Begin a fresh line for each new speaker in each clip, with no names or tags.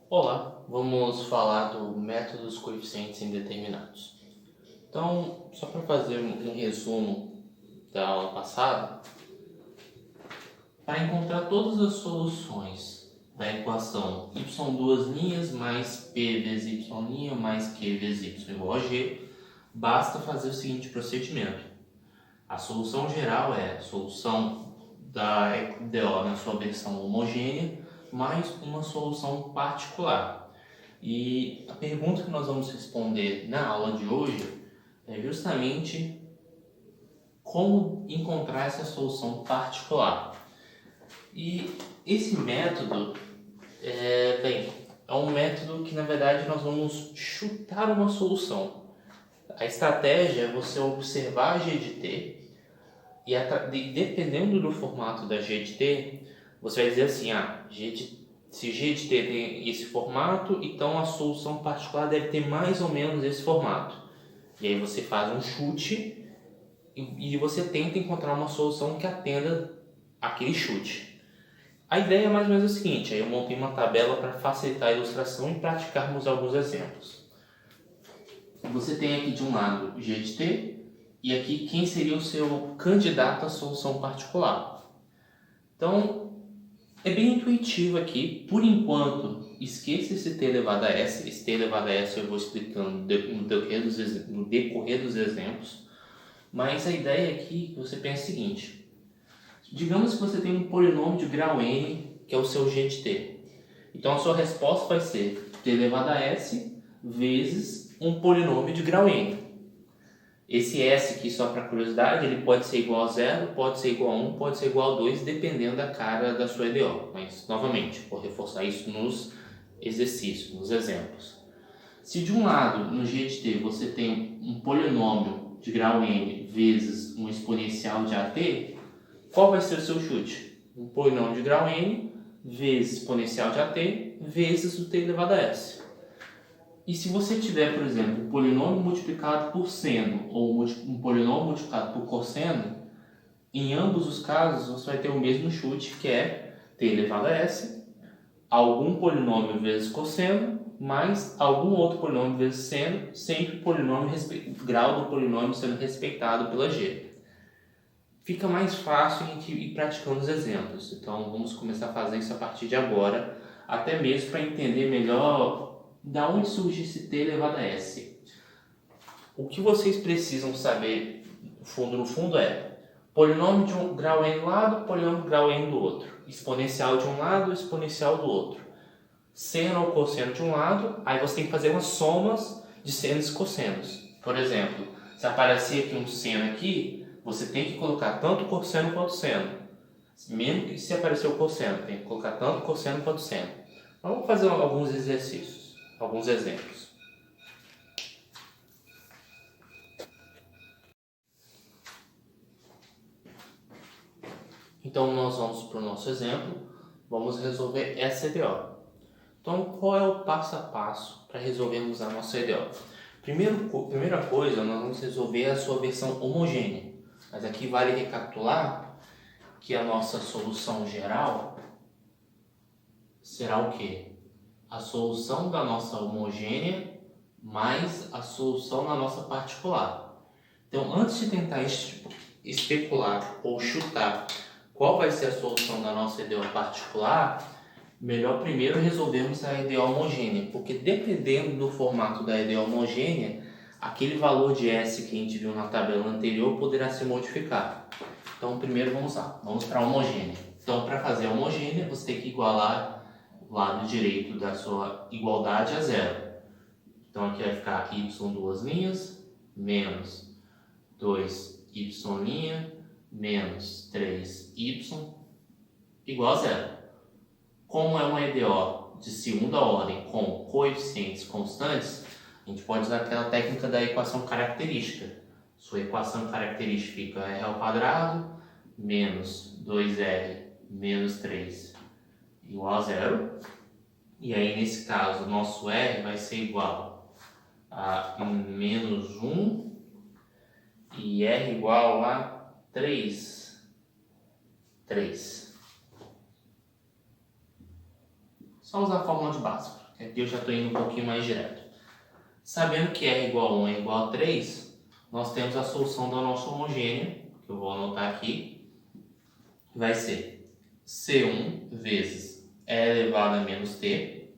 Olá, vamos falar do método dos coeficientes indeterminados. Então, só para fazer um resumo da aula passada, para encontrar todas as soluções da equação y duas linhas mais p vezes y' mais q vezes y igual a g, basta fazer o seguinte procedimento. A solução geral é a solução da EDO na sua versão homogênea mais uma solução particular. E a pergunta que nós vamos responder na aula de hoje é justamente como encontrar essa solução particular. E esse método é um método que na verdade nós vamos chutar uma solução. A estratégia é você observar a G de t e dependendo do formato da G de t, você vai dizer assim, se G de t tem esse formato, então a solução particular deve ter mais ou menos esse formato. E aí você faz um chute e você tenta encontrar uma solução que atenda aquele chute. A ideia é mais ou menos a seguinte, aí eu montei uma tabela para facilitar a ilustração e praticarmos alguns exemplos. Você tem aqui de um lado G de t e aqui quem seria o seu candidato à solução particular. Então, é bem intuitivo aqui, por enquanto, esqueça esse t elevado a s. Esse t elevado a s eu vou explicando no decorrer dos exemplos. Mas a ideia aqui é que você pense o seguinte. Digamos que você tem um polinômio de grau n, que é o seu g de t. Então a sua resposta vai ser t elevado a s vezes um polinômio de grau n. Esse s aqui, só para curiosidade, ele pode ser igual a 0, pode ser igual a 1, pode ser igual a 2, dependendo da cara da sua EDO. Mas, novamente, vou reforçar isso nos exercícios, nos exemplos. Se de um lado, no g de t, você tem um polinômio de grau n vezes um exponencial de at, qual vai ser o seu chute? Um polinômio de grau n vezes exponencial de at vezes o t elevado a s. E se você tiver, por exemplo, um polinômio multiplicado por seno ou um polinômio multiplicado por cosseno, em ambos os casos você vai ter o mesmo chute, que é t elevado a s, algum polinômio vezes cosseno, mais algum outro polinômio vezes seno, sempre o grau do polinômio sendo respeitado pela g. Fica mais fácil a gente ir praticando os exemplos, então vamos começar a fazer isso a partir de agora, até mesmo para entender melhor da onde surge esse t elevado a s. O que vocês precisam saber, no fundo, é polinômio de um grau n do lado, polinômio de grau n do outro. Exponencial de um lado, exponencial do outro. Seno ou cosseno de um lado, aí você tem que fazer umas somas de senos e cossenos. Por exemplo, se aparecer aqui um seno aqui, você tem que colocar tanto cosseno quanto seno. Mesmo que se aparecer o cosseno, tem que colocar tanto cosseno quanto seno. Vamos fazer alguns exercícios. Alguns exemplos. Então, nós vamos para o nosso exemplo. Vamos resolver essa EDO. Então, qual é o passo a passo para resolvermos a nossa EDO? Primeira coisa, nós vamos resolver a sua versão homogênea. Mas aqui vale recapitular que a nossa solução geral será o quê? A solução da nossa homogênea mais a solução da nossa particular. Então, antes de tentar especular ou chutar qual vai ser a solução da nossa EDO particular, melhor primeiro resolvermos a EDO homogênea, porque dependendo do formato da EDO homogênea, aquele valor de S que a gente viu na tabela anterior poderá se modificar. Então, primeiro vamos lá, vamos para a homogênea. Então, para fazer a homogênea, você tem que igualar o lado direito da sua igualdade a zero. Então aqui vai ficar y duas linhas menos 2y' menos 3y igual a zero. Como é uma EDO de segunda ordem com coeficientes constantes, a gente pode usar aquela técnica da equação característica. Sua equação característica fica r ao quadrado menos 2r menos 3 igual a zero. E aí, nesse caso, o nosso R vai ser igual a menos 1 e R igual a 3. Só usar a fórmula de Bhaskara. Aqui eu já estou indo um pouquinho mais direto. Sabendo que R igual a 1 é igual a 3, nós temos a solução da nossa homogênea, que eu vou anotar aqui, que vai ser C1 vezes E elevado a menos T,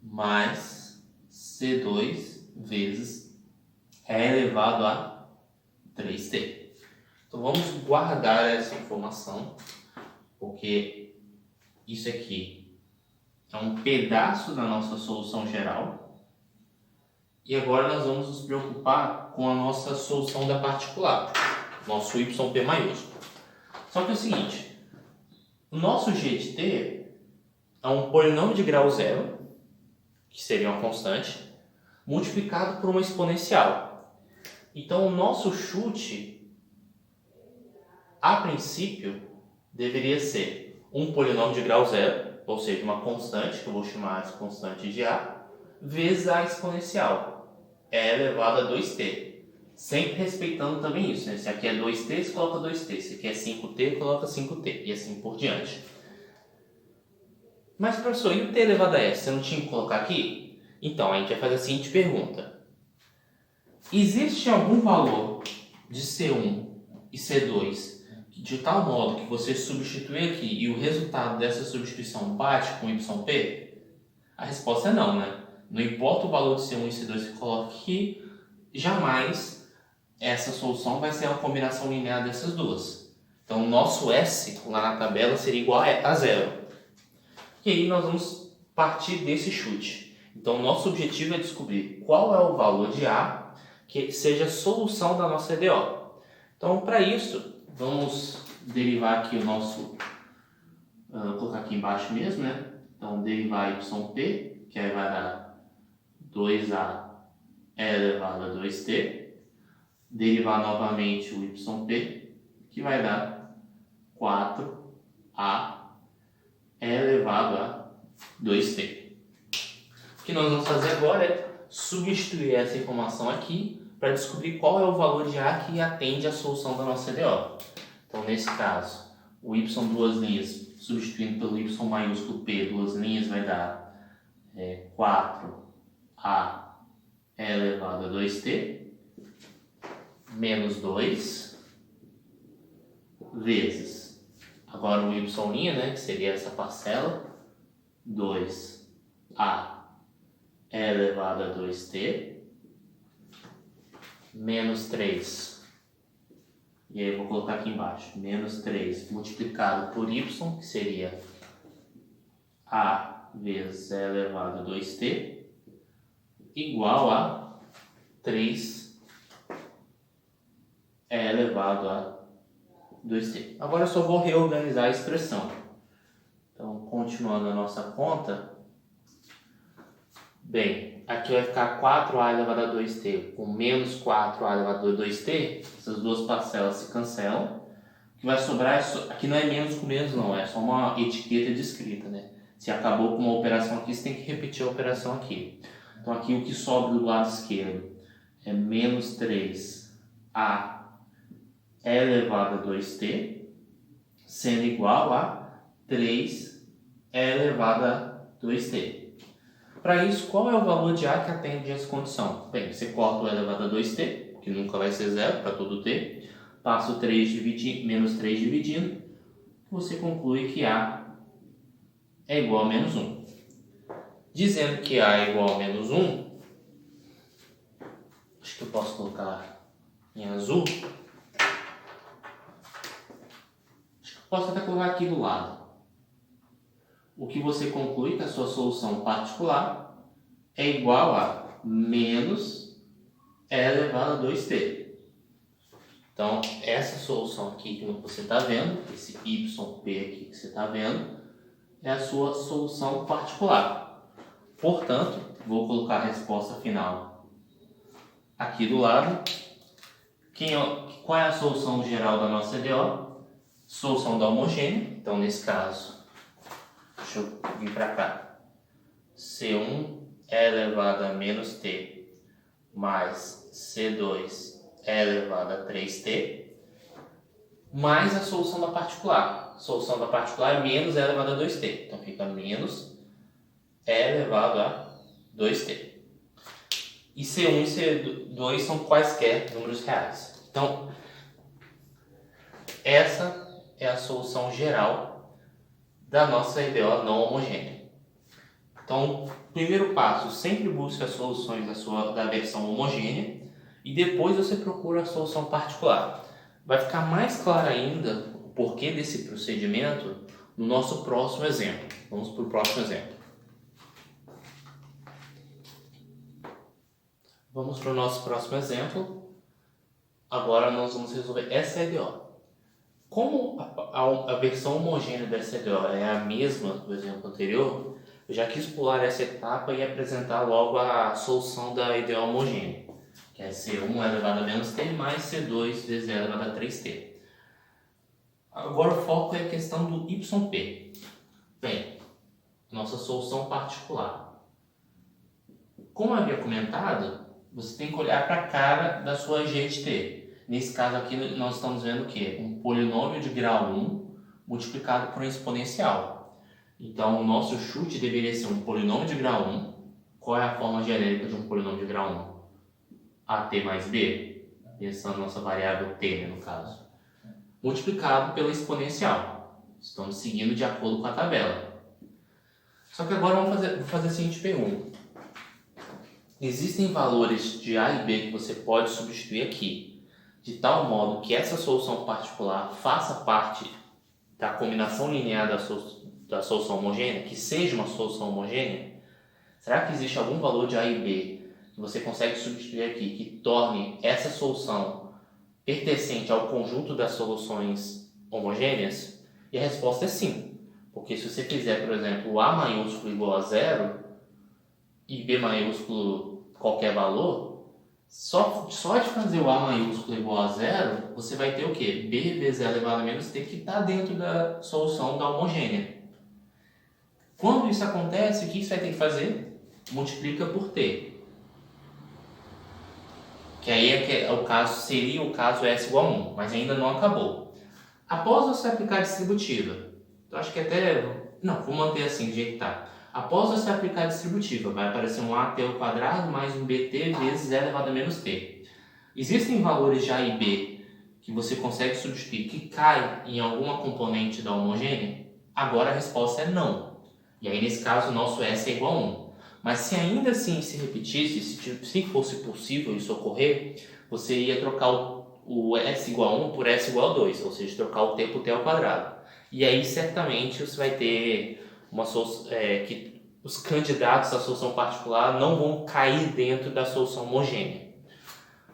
mais C2 vezes E elevado a 3T. Então vamos guardar essa informação, porque isso aqui é um pedaço da nossa solução geral. E agora nós vamos nos preocupar com a nossa solução da particular, nosso YP maiúsculo. Só que é o seguinte, o nosso G de T é um polinômio de grau zero, que seria uma constante, multiplicado por uma exponencial. Então o nosso chute, a princípio, deveria ser um polinômio de grau zero, ou seja, uma constante, que eu vou chamar de constante de A, vezes a exponencial, E elevado a 2t. Sempre respeitando também isso, né? Se aqui é 2t, você coloca 2t. Se aqui é 5t, coloca 5t. E assim por diante. Mas, professor, e o t elevado a s? Você não tinha que colocar aqui? Então, a gente vai fazer a seguinte pergunta. Existe algum valor de C1 e C2 de tal modo que você substitui aqui e o resultado dessa substituição bate com YP? A resposta é não, né? Não importa o valor de C1 e C2 que você coloca aqui, jamais essa solução vai ser uma combinação linear dessas duas. Então, o nosso S lá na tabela seria igual a zero. E aí nós vamos partir desse chute. Então, o nosso objetivo é descobrir qual é o valor de A que seja a solução da nossa EDO. Então, para isso, vamos derivar aqui o nosso... vou colocar aqui embaixo mesmo, né? Então, derivar YP, que aí vai dar 2A elevado a 2t, derivar novamente o YP, que vai dar 4A elevado a 2t. O que nós vamos fazer agora é substituir essa informação aqui para descobrir qual é o valor de A que atende à solução da nossa EDO. Então, nesse caso, o Y duas linhas, substituindo pelo Y maiúsculo P, duas linhas, vai dar 4A elevado a 2t menos 2 vezes, agora o y', né, que seria essa parcela, 2a elevado a 2t menos 3, e aí eu vou colocar aqui embaixo, menos 3 multiplicado por y, que seria a vezes e elevado a 2t, igual a 3 elevado a 2t. Agora eu só vou reorganizar a expressão. Então, continuando a nossa conta, bem, aqui vai ficar 4a elevado a 2t com menos 4a elevado a 2t, essas duas parcelas se cancelam. O que vai sobrar, aqui não é menos com menos não, é só uma etiqueta de escrita, né? Se acabou com uma operação aqui, você tem que repetir a operação aqui. Então, aqui o que sobra do lado esquerdo é menos 3a elevado a 2t, sendo igual a 3 elevado a 2t. Para isso, qual é o valor de A que atende essa condição? Bem, você corta o elevado a 2t, que nunca vai ser zero para todo t, passa o 3 menos 3 dividindo, você conclui que A é igual a menos 1. Dizendo que A é igual a menos 1, acho que eu posso colocar em azul. Acho que eu posso até colocar aqui do lado. O que você conclui que a sua solução particular é igual a menos E elevado a 2t. Então, essa solução aqui que você está vendo, esse YP aqui que você está vendo, é a sua solução particular. Portanto, vou colocar a resposta final aqui do lado. Qual é a solução geral da nossa EDO? Solução da homogênea. Então, nesse caso, deixa eu vir para cá. C1 elevado a menos t mais C2 elevado a 3t mais a solução da particular. A solução da particular é menos elevado a 2t. Então, fica menos E elevado a 2t. E C1 e C2 são quaisquer números reais. Então, essa é a solução geral da nossa EDO não homogênea. Então, primeiro passo, sempre busque as soluções da versão homogênea e depois você procura a solução particular. Vai ficar mais claro ainda o porquê desse procedimento no nosso próximo exemplo. Vamos para o próximo exemplo. Vamos para o nosso próximo exemplo. Agora nós vamos resolver essa EDO. Como a versão homogênea dessa EDO é a mesma do exemplo anterior, eu já quis pular essa etapa e apresentar logo a solução da EDO homogênea, que é C1 elevado a menos t mais C2 vezes E elevado a 3t. Agora o foco é a questão do YP. Bem, nossa solução particular. Como eu havia comentado, você tem que olhar para a cara da sua g de t. Nesse caso aqui nós estamos vendo o quê? Um polinômio de grau 1 multiplicado por um exponencial. Então o nosso chute deveria ser um polinômio de grau 1. Qual é a forma genérica de um polinômio de grau 1? AT mais B, pensando na nossa variável t, no caso, multiplicado pela exponencial. Estamos seguindo de acordo com a tabela. Só que agora vou fazer a seguinte pergunta. Existem valores de A e B que você pode substituir aqui, de tal modo que essa solução particular faça parte da combinação linear da solução homogênea, que seja uma solução homogênea? Será que existe algum valor de A e B que você consegue substituir aqui, que torne essa solução pertencente ao conjunto das soluções homogêneas? E a resposta é sim, porque se você fizer, por exemplo, A maiúsculo igual a 0 e B maiúsculo qualquer valor, só de fazer o A maiúsculo igual a 0, você vai ter o quê? B vezes E elevado a menos t, que está dentro da solução da homogênea. Quando isso acontece, o que você vai ter que fazer? Multiplica por t. Que aí seria o caso S igual a 1, mas ainda não acabou. Após você aplicar a distributiva, eu acho que até... Não, vou manter assim, do jeito que está. Após você aplicar a distributiva, vai aparecer um AT ao quadrado mais um BT vezes E elevado a menos t. Existem valores de A e B que você consegue substituir que caem em alguma componente da homogênea? Agora a resposta é não. E aí nesse caso o nosso S é igual a 1. Mas se ainda assim se repetisse, se fosse possível isso ocorrer, você ia trocar o S igual a 1 por S igual a 2, ou seja, trocar o t por t ao quadrado. E aí certamente você vai ter uma solução que os candidatos à solução particular não vão cair dentro da solução homogênea.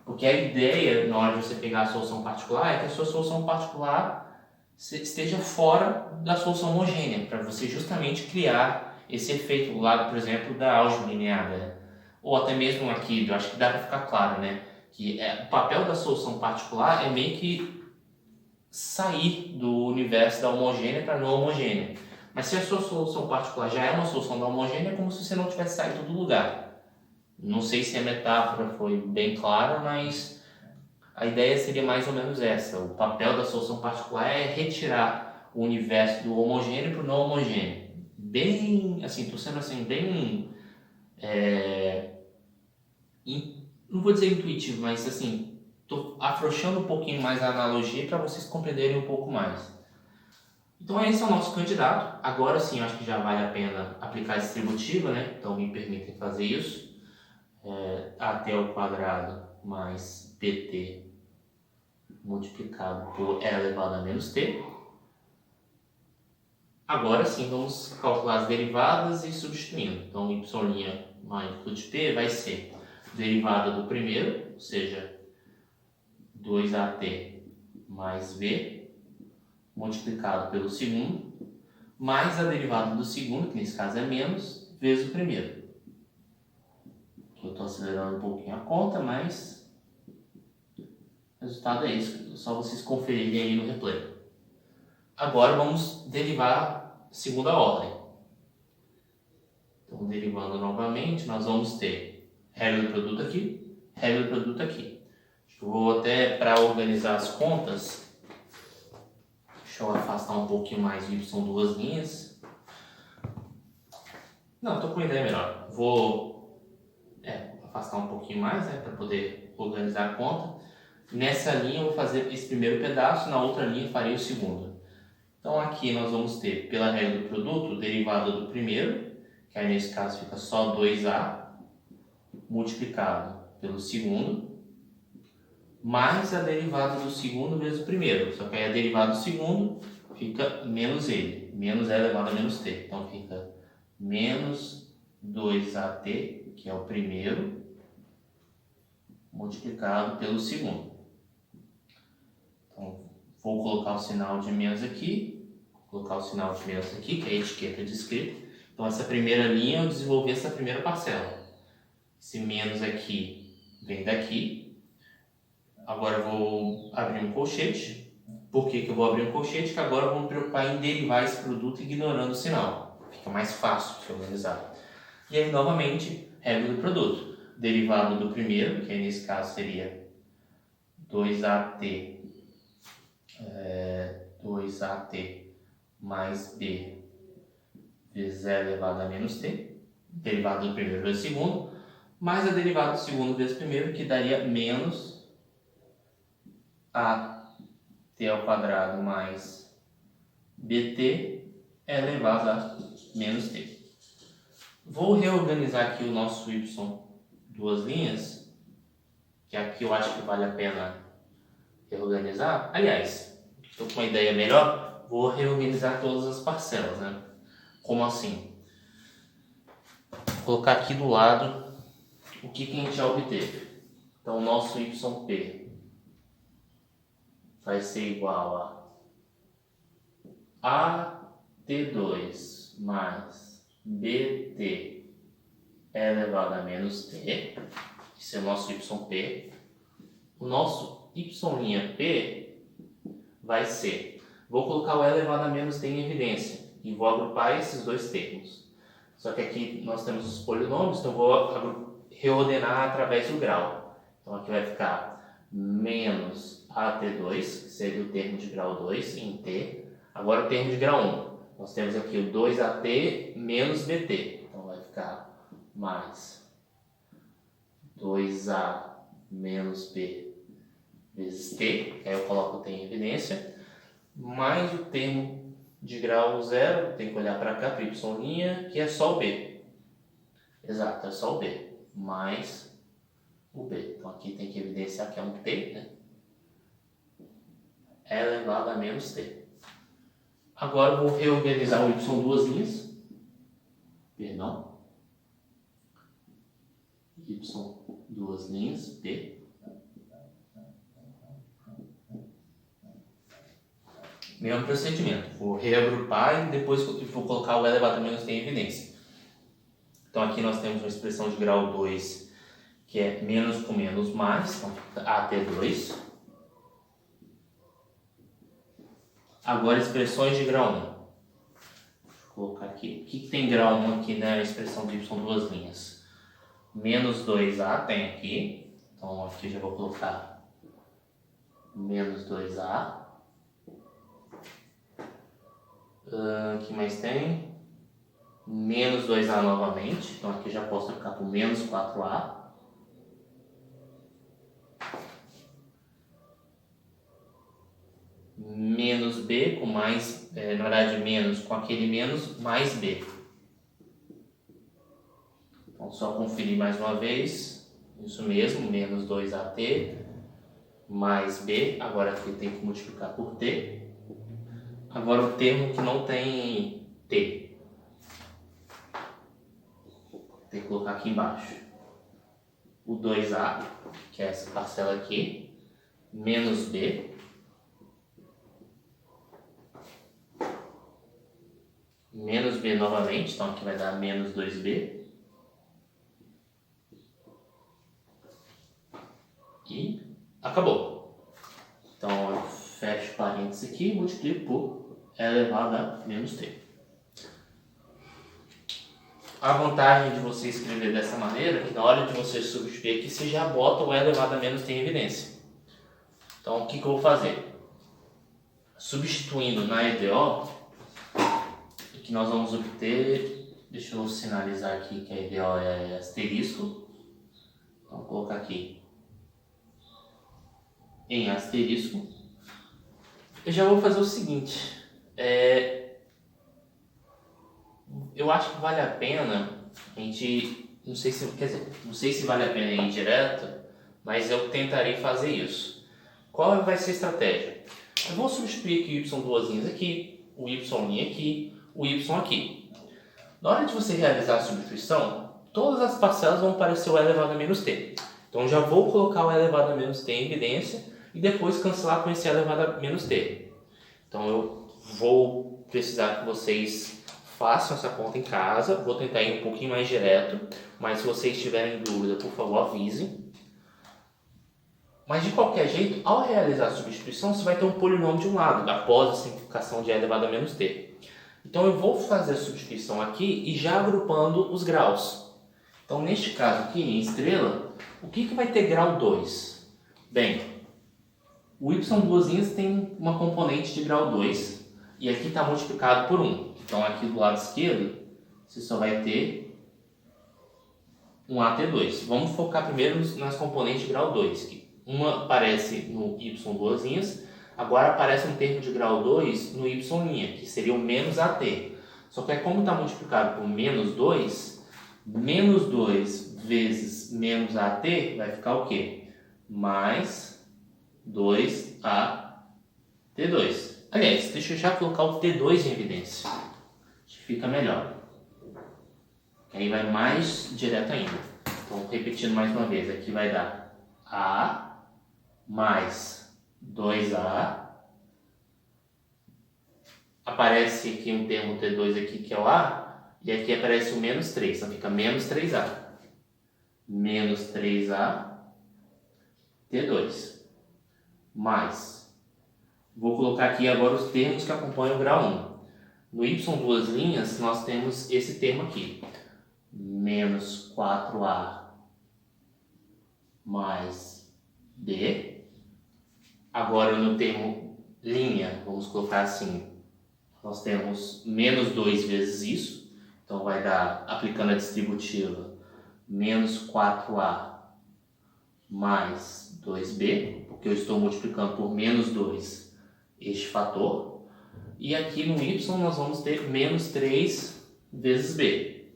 Porque a ideia, na hora de você pegar a solução particular, é que a sua solução particular esteja fora da solução homogênea, para você justamente criar esse efeito lá, por exemplo, da álgebra linear, né? Ou até mesmo aqui, eu acho que dá para ficar claro, né? Que o papel da solução particular é meio que sair do universo da homogênea para não homogênea. Mas se a sua solução particular já é uma solução da homogênea, é como se você não tivesse saído do lugar. Não sei se a metáfora foi bem clara, mas a ideia seria mais ou menos essa. O papel da solução particular é retirar o universo do homogêneo para o não homogêneo. Bem, assim, estou sendo assim, bem... não vou dizer intuitivo, mas assim, estou afrouxando um pouquinho mais a analogia para vocês compreenderem um pouco mais. Então esse é o nosso candidato. Agora sim, eu acho que já vale a pena aplicar a distributiva, né? Então me permitem fazer isso. AT ao quadrado mais dt multiplicado por E elevado a menos t. Agora sim, vamos calcular as derivadas e substituindo. Então y' maiúsculo de t vai ser derivada do primeiro, ou seja, 2at mais v, multiplicado pelo segundo, mais a derivada do segundo, que nesse caso é menos, vezes o primeiro. Eu estou acelerando um pouquinho a conta, mas o resultado é isso. Só vocês conferirem aí no replay. Agora vamos derivar segunda ordem. Então, derivando novamente, nós vamos ter regra do produto aqui, regra do produto aqui. Eu vou até, para organizar as contas, deixa eu afastar um pouquinho mais o y são duas linhas. Não, tô com uma ideia melhor. Vou afastar um pouquinho mais, né, para poder organizar a conta. Nessa linha eu vou fazer esse primeiro pedaço, na outra linha farei o segundo. Então aqui nós vamos ter, pela regra do produto, o derivado do primeiro, que aí nesse caso fica só 2A, multiplicado pelo segundo, mais a derivada do segundo vezes o primeiro. Só que aí a derivada do segundo fica menos ele, menos e elevado a menos t. Então fica menos 2AT, que é o primeiro, multiplicado pelo segundo. Então, vou colocar o sinal de menos aqui, que é a etiqueta de escrita. Então, essa primeira linha eu desenvolvi essa primeira parcela. Esse menos aqui vem daqui. Agora eu vou abrir um colchete. Por que eu vou abrir um colchete? Que agora eu vou me preocupar em derivar esse produto ignorando o sinal. Fica mais fácil de organizar. E aí, novamente, regra do produto. Derivado do primeiro, que aí nesse caso seria 2AT, 2AT mais B vezes E elevado a menos T. Derivado do primeiro vezes o segundo, mais a derivada do segundo vezes o primeiro, que daria menos AT ao quadrado mais BT elevado a menos T. Vou reorganizar aqui o nosso Y duas linhas, que aqui eu acho que vale a pena reorganizar. Aliás, estou com uma ideia melhor, vou reorganizar todas as parcelas, né? Como assim? Vou colocar aqui do lado o que a gente já obteve. Então, o nosso YP vai ser igual a AT2 mais BT elevado a menos T. Esse é o nosso YP. O nosso Y'P vai ser... Vou colocar o E elevado a menos T em evidência e vou agrupar esses dois termos. Só que aqui nós temos os polinômios, então vou reordenar através do grau. Então aqui vai ficar menos AT2, que seria o termo de grau 2 em T. Agora o termo de grau 1. Nós temos aqui o 2AT menos BT. Então vai ficar mais 2A menos B vezes T, que aí eu coloco o T em evidência, mais o termo de grau 0, tem que olhar para cá, para Y', que é só o B. Exato, é só o B, mais o B. Então aqui tem que evidenciar que é um T, né? É elevado a menos T. Agora eu vou reorganizar o Y duas linhas. Perdão. Y duas linhas, P. Mesmo procedimento. Vou reagrupar e depois vou colocar o E elevado a menos T em evidência. Então aqui nós temos uma expressão de grau 2, que é menos com menos mais, então AT2. Agora expressões de grau 1. Deixa eu colocar aqui. O que tem grau 1 aqui na expressão de Y duas linhas? Menos 2A tem aqui. Então aqui já vou colocar menos 2A. O que mais tem? Menos 2A novamente. Então aqui já posso trocar por menos 4A. Menos B com mais, na verdade menos com aquele menos, mais B. Então só conferir mais uma vez. Isso mesmo, menos 2AT mais B. Agora aqui tem que multiplicar por T. Agora o termo que não tem T. Tem que colocar aqui embaixo. O 2A, que é essa parcela aqui, menos B. Menos B novamente, então aqui vai dar menos 2B. E acabou. Então eu fecho parênteses aqui e multiplico por E elevado a menos T. A vantagem de você escrever dessa maneira é que na hora de você substituir aqui, você já bota o E elevado a menos T em evidência. Então o que eu vou fazer? Substituindo na EDO, o que nós vamos obter... Deixa eu sinalizar aqui que a ideal é asterisco. Então, vou colocar aqui em asterisco. Eu já vou fazer o seguinte. Eu acho que vale a pena a gente... Não sei se vale a pena ir direto, mas eu tentarei fazer isso. Qual vai ser a estratégia? Eu vou substituir aqui o y duas linhas aqui, o y' aqui, o y aqui. Na hora de você realizar a substituição, todas as parcelas vão aparecer o elevado a menos t. Então já vou colocar o elevado a menos t em evidência e depois cancelar com esse elevado a menos t. Então eu vou precisar que vocês façam essa conta em casa. Vou tentar ir um pouquinho mais direto, mas se vocês tiverem dúvida, por favor, avisem. Mas de qualquer jeito, ao realizar a substituição, você vai ter um polinômio de um lado, após a simplificação de elevado a menos t. Então eu vou fazer a substituição aqui e já agrupando os graus. Então neste caso aqui, em estrela, o que vai ter grau 2? Bem, o y duas linhas tem uma componente de grau 2 e aqui está multiplicado por 1. Então aqui do lado esquerdo, você só vai ter um AT2. Vamos focar primeiro nas componentes de grau 2. Que uma aparece no y duas linhas, agora aparece um termo de grau 2 no y', que seria o menos AT. Só que como está multiplicado por menos 2 vezes menos AT vai ficar o quê? Mais 2AT2. Aliás, deixa eu já colocar o T2 em evidência. Acho que fica melhor. Aí vai mais direto ainda. Então, repetindo mais uma vez, aqui vai dar A mais 2A. Aparece aqui um termo T2 aqui que é o A, e aqui aparece o menos 3, então fica menos 3A. Menos 3A, T2. Mais. Vou colocar aqui agora os termos que acompanham o grau 1. No y duas linhas, nós temos esse termo aqui. Menos 4A mais B. Agora no termo linha, vamos colocar assim, nós temos menos 2 vezes isso. Então vai dar, aplicando a distributiva, menos 4A mais 2B, porque eu estou multiplicando por menos 2 este fator. E aqui no y nós vamos ter menos 3 vezes b.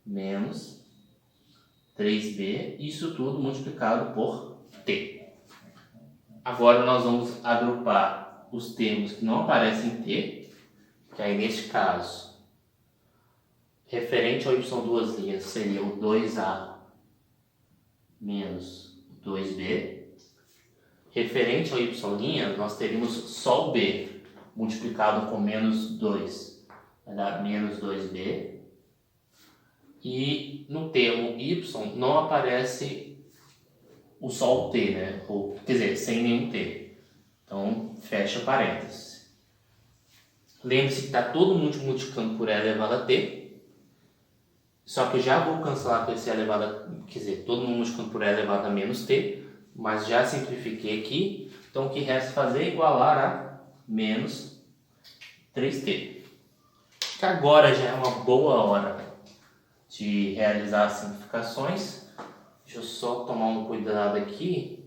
Menos 3b, isso tudo multiplicado por t. Agora nós vamos agrupar os termos que não aparecem em t, que aí neste caso, referente ao y duas linhas, seria o 2a menos 2b. Referente ao y', nós teríamos só o b multiplicado com menos 2, vai dar menos 2b. E no termo y não aparece o só o t, né? Ou, quer dizer, sem nenhum t. Então, fecha parênteses. Lembre-se que está todo mundo multiplicando por e elevado a t. Só que eu já vou cancelar com esse elevado a... Quer dizer, todo mundo multiplicando por e elevado a menos t. Mas já simplifiquei aqui, então o que resta fazer é igualar a menos 3t. Acho que agora já é uma boa hora de realizar as simplificações. Deixa eu só tomar um cuidado aqui.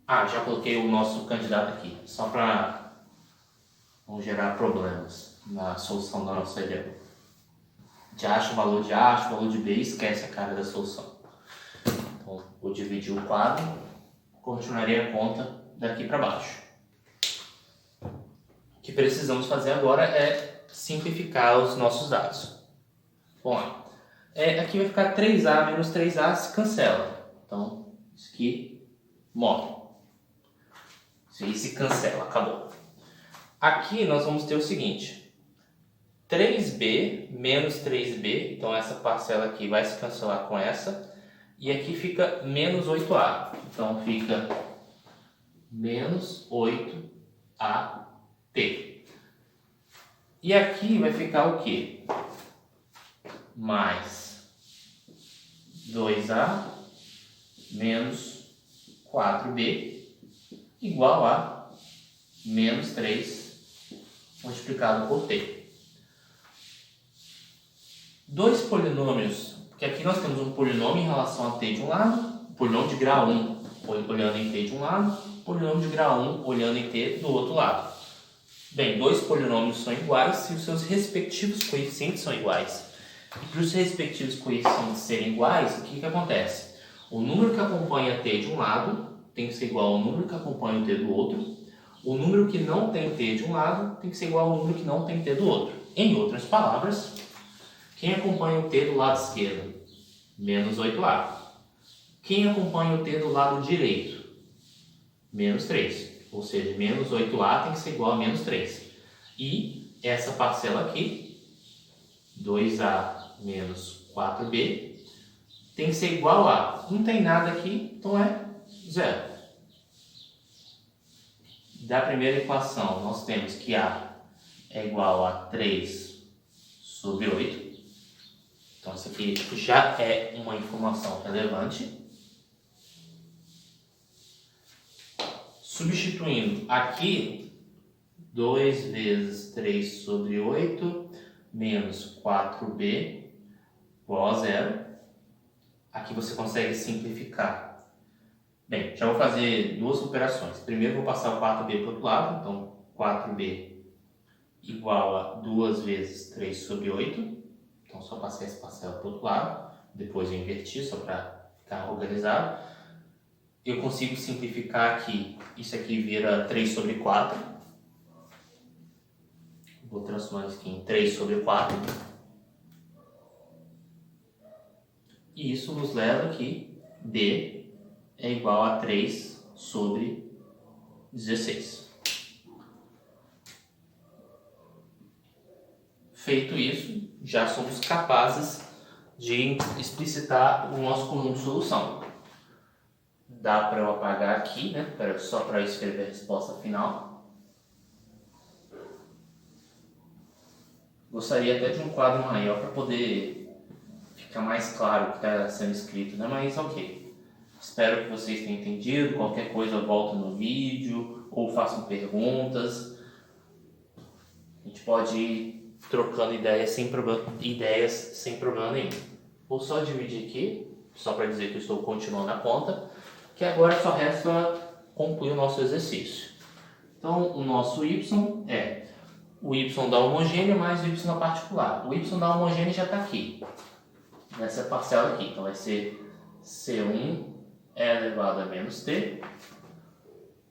Já coloquei o nosso candidato aqui, só para não gerar problemas na solução da nossa ideia. Já acha o valor de A, acha o valor de B e esquece a cara da solução. Vou dividir o quadro, continuarei a conta daqui para baixo. O que precisamos fazer agora é simplificar os nossos dados. Vamos lá. Aqui vai ficar 3A menos 3A se cancela. Então, isso aqui morre. Isso aí se cancela, acabou. Aqui nós vamos ter o seguinte. 3B menos 3B, então essa parcela aqui vai se cancelar com essa. E aqui fica menos 8A. Então fica menos 8AT. E aqui vai ficar o quê? Mais 2A menos 4B igual a menos 3 multiplicado por T. dois polinômios, porque aqui nós temos um polinômio em relação a t de um lado, polinômio de grau 1 olhando em t de um lado, polinômio de grau 1 olhando em t do outro lado. Bem, dois polinômios são iguais se os seus respectivos coeficientes são iguais. E para os respectivos coeficientes serem iguais, o que acontece? O número que acompanha t de um lado tem que ser igual ao número que acompanha o t do outro. O número que não tem t de um lado tem que ser igual ao número que não tem t do outro. Em outras palavras, quem acompanha o t do lado esquerdo? Menos 8a. Quem acompanha o t do lado direito? Menos 3. Ou seja, menos 8a tem que ser igual a menos 3. E essa parcela aqui, 2a menos 4b, tem que ser igual a... Não tem nada aqui, então é zero. Da primeira equação, nós temos que a é igual a 3 sobre 8. Então, isso aqui já é uma informação relevante. Substituindo aqui, 2 vezes 3 sobre 8 menos 4b igual a zero. Aqui você consegue simplificar. Bem, já vou fazer duas operações. Primeiro vou passar o 4b para o outro lado. Então, 4b igual a 2 vezes 3 sobre 8. Então, só passar esse parcela para o outro lado. Depois eu inverti, só para ficar organizado. Eu consigo simplificar aqui. Isso aqui vira 3 sobre 4. Vou transformar isso aqui em 3 sobre 4. E isso nos leva aqui, d é igual a 3 sobre 16. Feito isso, já somos capazes de explicitar o nosso conjunto de solução. Dá para eu apagar aqui, né? Só para escrever a resposta final. Gostaria até de um quadro maior para poder ficar mais claro o que está sendo escrito, né? Mas ok. Espero que vocês tenham entendido. Qualquer coisa eu volto no vídeo ou façam perguntas. A gente pode ir trocando ideias sem problema nenhum. Vou só dividir aqui, só para dizer que eu estou continuando a conta, que agora só resta concluir o nosso exercício. Então, o nosso y é o y da homogênea mais o y da particular. O y da homogênea já está aqui, nessa parcela aqui. Então, vai ser C1 elevado a menos t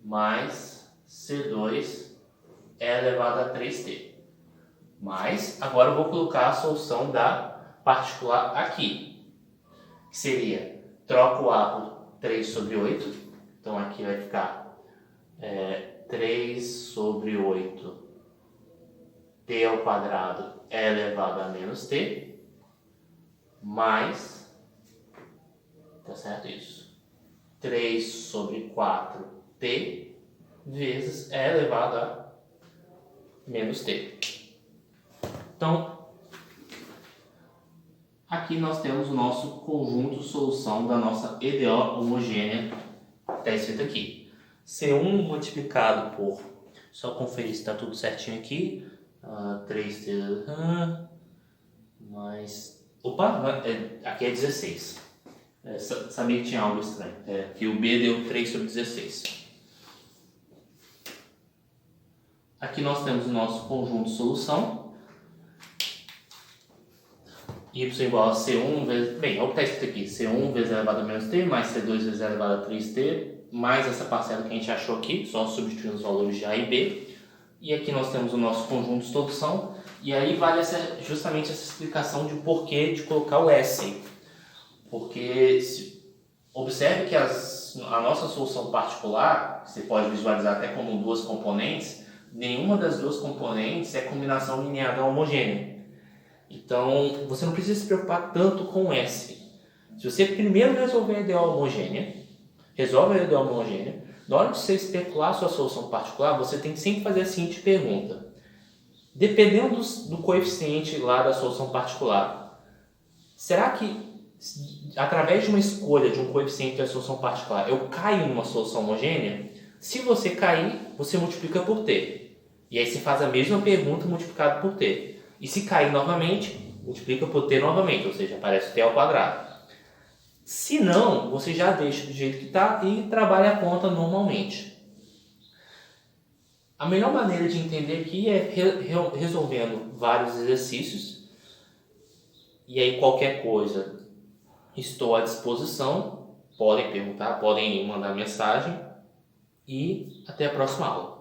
mais C2 elevado a 3t. Mas, agora eu vou colocar a solução da particular aqui, que seria, troco o a por 3 sobre 8, então aqui vai ficar 3 sobre 8 t ao quadrado elevado a menos t, mais, tá certo isso, 3 sobre 4t vezes e elevado a menos t. Então, aqui nós temos o nosso conjunto solução da nossa EDO homogênea, está escrito aqui. C1 multiplicado por, só conferir se está tudo certinho aqui, 3t mais, aqui é 16. Sabia que tinha algo estranho, que o B deu 3 sobre 16. Aqui nós temos o nosso conjunto solução. Y igual a C1 vezes... Bem, olha o que está escrito aqui. C1 vezes elevado a menos t, mais C2 vezes elevado a 3t, mais essa parcela que a gente achou aqui, só substituindo os valores de A e B. E aqui nós temos o nosso conjunto de solução. E aí vale justamente essa explicação de porquê de colocar o S. Porque observe que a nossa solução particular, que você pode visualizar até como duas componentes, nenhuma das duas componentes é combinação linear homogênea. Então, você não precisa se preocupar tanto com o S. Se você primeiro resolver a ideal homogênea, na hora de você especular a sua solução particular, você tem que sempre fazer a seguinte pergunta. Dependendo do coeficiente lá da solução particular, será que, através de uma escolha de um coeficiente da solução particular, eu caio numa solução homogênea? Se você cair, você multiplica por t. E aí você faz a mesma pergunta multiplicado por t. E se cair novamente, multiplica por t novamente, ou seja, aparece t ao quadrado. Se não, você já deixa do jeito que está e trabalha a conta normalmente. A melhor maneira de entender aqui é resolvendo vários exercícios. E aí qualquer coisa, estou à disposição. Podem perguntar, podem mandar mensagem. E até a próxima aula.